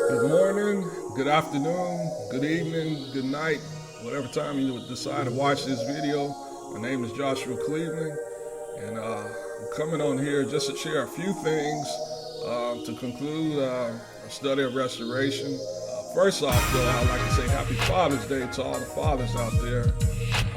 Good morning, good afternoon, good evening, good night, whatever time you decide to watch this video. My name is Joshua Cleveland, and I'm coming on here just to share a few things to conclude a study of restoration. First off, though, I'd like to say Happy Father's Day to all the fathers out there.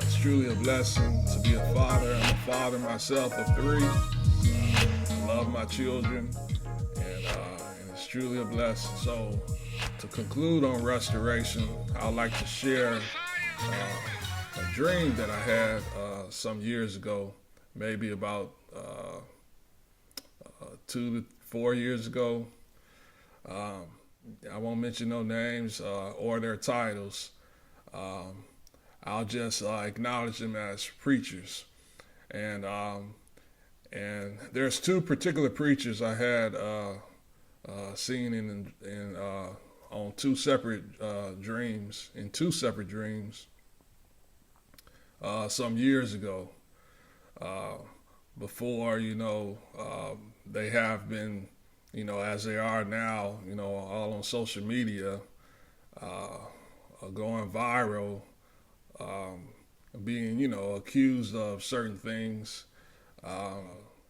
It's truly a blessing to be a father. I'm a father myself of three. I love my children, and it's truly a blessing. So, to conclude on restoration, I'd like to share a dream that I had some years ago, maybe about 2 to 4 years ago. I won't mention no names or their titles. I'll just acknowledge them as preachers. And there's two particular preachers I had seen in on two separate dreams, in two separate dreams, some years ago. Before they have been, as they are now, all on social media, going viral, being accused of certain things.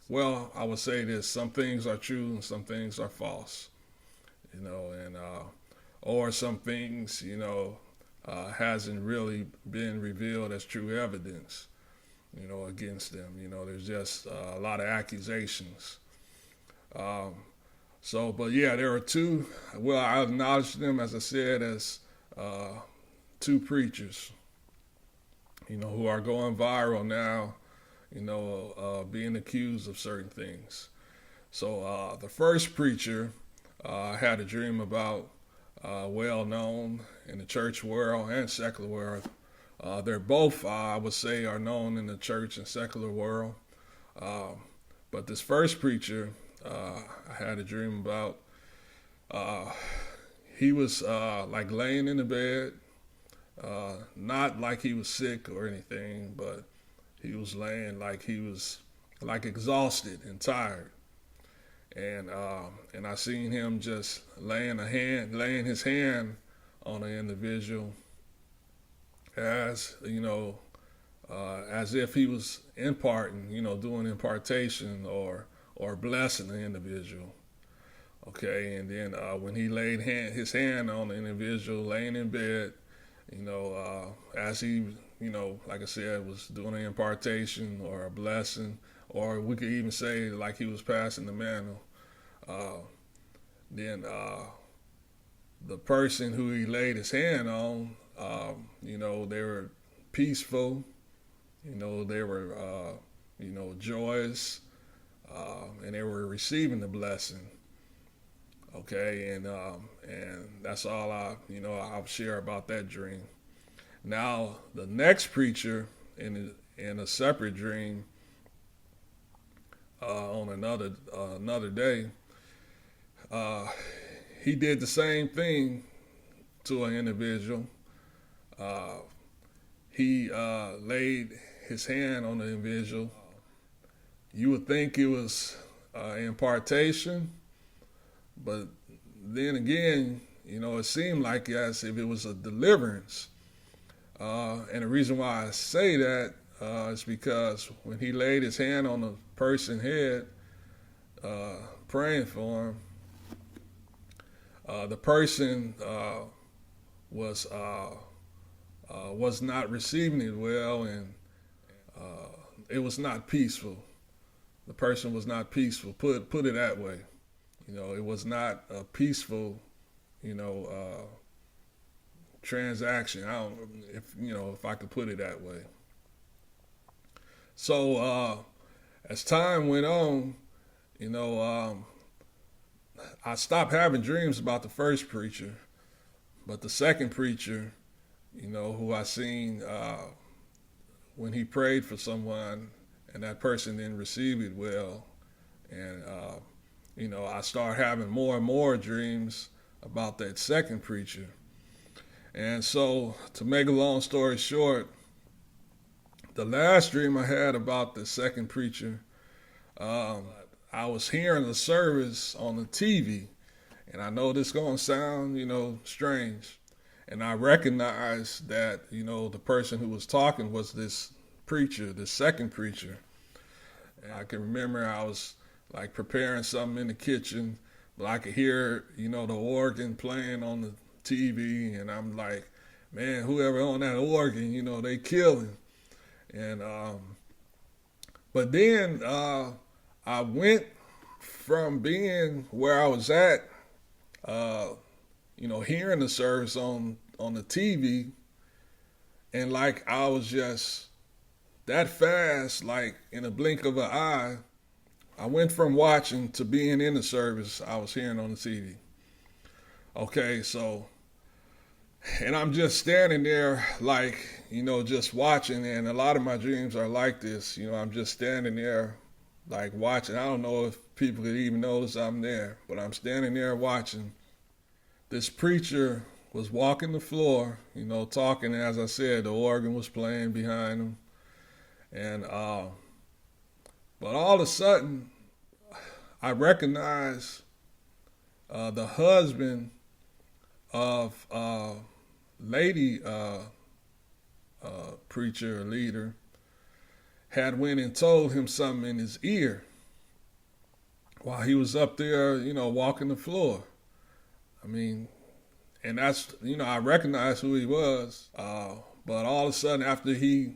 Well, I would say this: some things are true and some things are false, and or some things hasn't really been revealed as true evidence, against them. There's just a lot of accusations. But yeah, there are two. Well, I acknowledge them, as I said, as two preachers, who are going viral now, being accused of certain things. So the first preacher had a dream about, well known in the church world and secular world. They're both, I would say, are known in the church and secular world. But this first preacher, I had a dream about. He was like laying in the bed, not like he was sick or anything, but he was laying like he was like exhausted and tired. And I seen him just laying his hand on an individual, as as if he was imparting, doing impartation or blessing the individual. Okay, and then when he laid his hand on the individual laying in bed, as he, like I said, was doing an impartation or a blessing, or we could even say like he was passing the mantle. Then the person who he laid his hand on, they were peaceful, they were, joyous, and they were receiving the blessing. Okay, and that's all I'll share about that dream. Now the next preacher in a separate dream, on another day, he did the same thing to an individual. He laid his hand on the individual. You would think it was impartation, but then again, it seemed like as if it was a deliverance. And the reason why I say that is because when he laid his hand on the person's head, praying for him, the person was not receiving it well, and it was not peaceful. The person was not peaceful. Put it that way. It was not a peaceful, transaction. I don't, if I could put it that way. So as time went on, I stopped having dreams about the first preacher, but the second preacher, who I seen when he prayed for someone and that person didn't receive it well, and I started having more and more dreams about that second preacher. And so, to make a long story short, the last dream I had about the second preacher, I was hearing the service on the TV, and I know this gonna sound, strange. And I recognized that, the person who was talking was this preacher, the second preacher. And I can remember I was like preparing something in the kitchen, but I could hear, the organ playing on the TV, and I'm like, man, whoever on that organ, they killing. And but then I went from being where I was at, hearing the service on the TV, and like I was just that fast, like in a blink of an eye, I went from watching to being in the service I was hearing on the TV. Okay, so, and I'm just standing there like, just watching, and a lot of my dreams are like this. I'm just standing there like watching. I don't know if people could even notice I'm there, but I'm standing there watching. This preacher was walking the floor, talking. As I said, the organ was playing behind him. And, but all of a sudden, I recognized the husband of lady preacher or leader had went and told him something in his ear while he was up there, walking the floor. I mean, and that's, I recognized who he was. But all of a sudden, after he,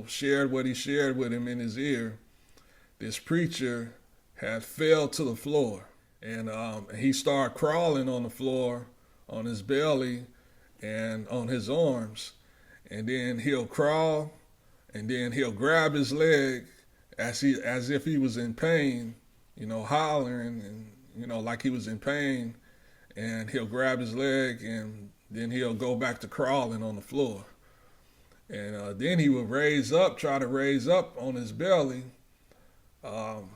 shared what he shared with him in his ear, this preacher had fell to the floor. And he started crawling on the floor, on his belly and on his arms. And then he'll crawl, and then he'll grab his leg as if he was in pain, hollering and, like he was in pain. And he'll grab his leg, and then he'll go back to crawling on the floor. And then he would try to raise up on his belly, I'm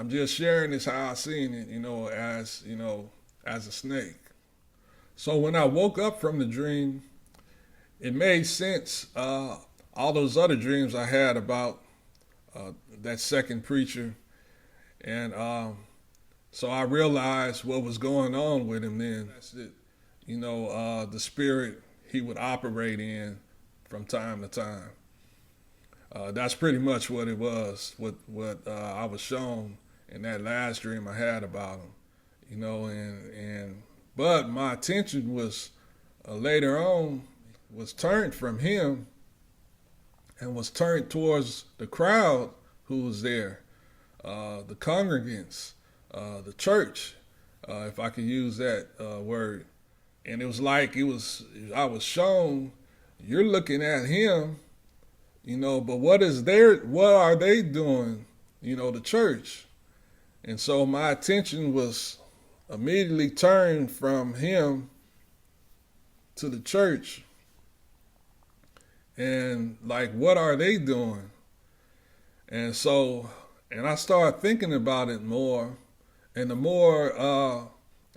just sharing this how I seen it, as a snake. So when I woke up from the dream, it made sense. All those other dreams I had about that second preacher. And so I realized what was going on with him then. That's it. The spirit he would operate in from time to time. That's pretty much what it was, what I was shown in that last dream I had about him. But my attention was later on was turned from him and was turned towards the crowd who was there. The congregants, the church, if I could use that word. And it was like I was shown, you're looking at him, but what are they doing, the church? And so my attention was immediately turned from him to the church. And like, what are they doing? And so, and I started thinking about it more, and the more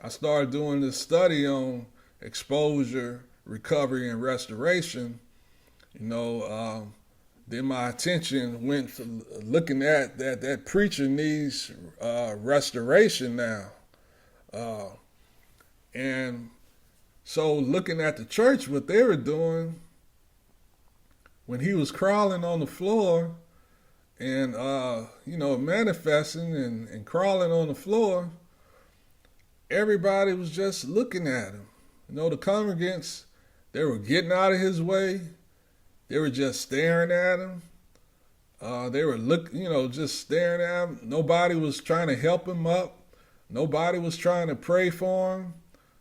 I started doing this study on exposure, recovery, and restoration, then my attention went to looking at that preacher needs restoration now. And so looking at the church, what they were doing, when he was crawling on the floor, and manifesting and crawling on the floor, everybody was just looking at him. The congregants, they were getting out of his way. They were just staring at him. They were just staring at him. Nobody was trying to help him up. Nobody was trying to pray for him.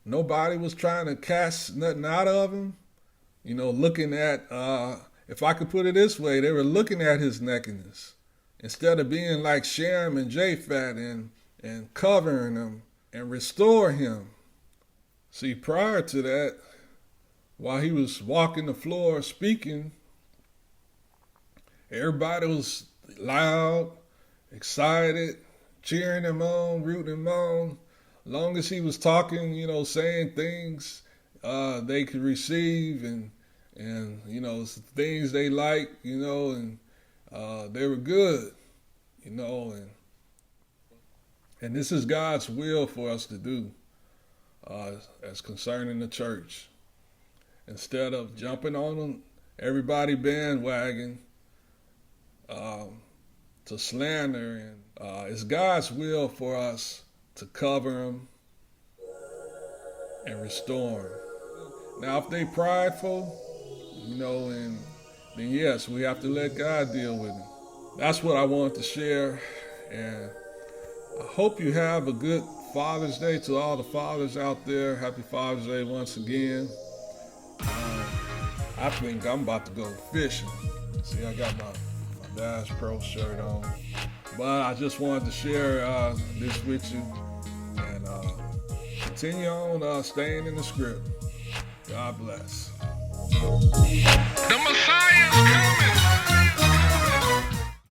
Nobody was trying to cast nothing out of him. Looking at, if I could put it this way, they were looking at his nakedness instead of being like Shem and Japhet and covering him and restore him. See, prior to that, while he was walking the floor speaking, everybody was loud, excited, cheering him on, rooting him on. Long as he was talking, saying things they could receive and things they like, and they were good, you know, and this is God's will for us to do as concerning the church. Instead of jumping on them, everybody bandwagon to slander, and it's God's will for us to cover them and restore them. Now, if they prideful, you know, and then yes, we have to let God deal with them. That's what I wanted to share, and I hope you have a good Father's Day to all the fathers out there. Happy Father's Day once again. I think I'm about to go fishing. See, I got my Bass Pro shirt on. But I just wanted to share this with you, and continue on staying in the script. God bless. The Messiah is coming.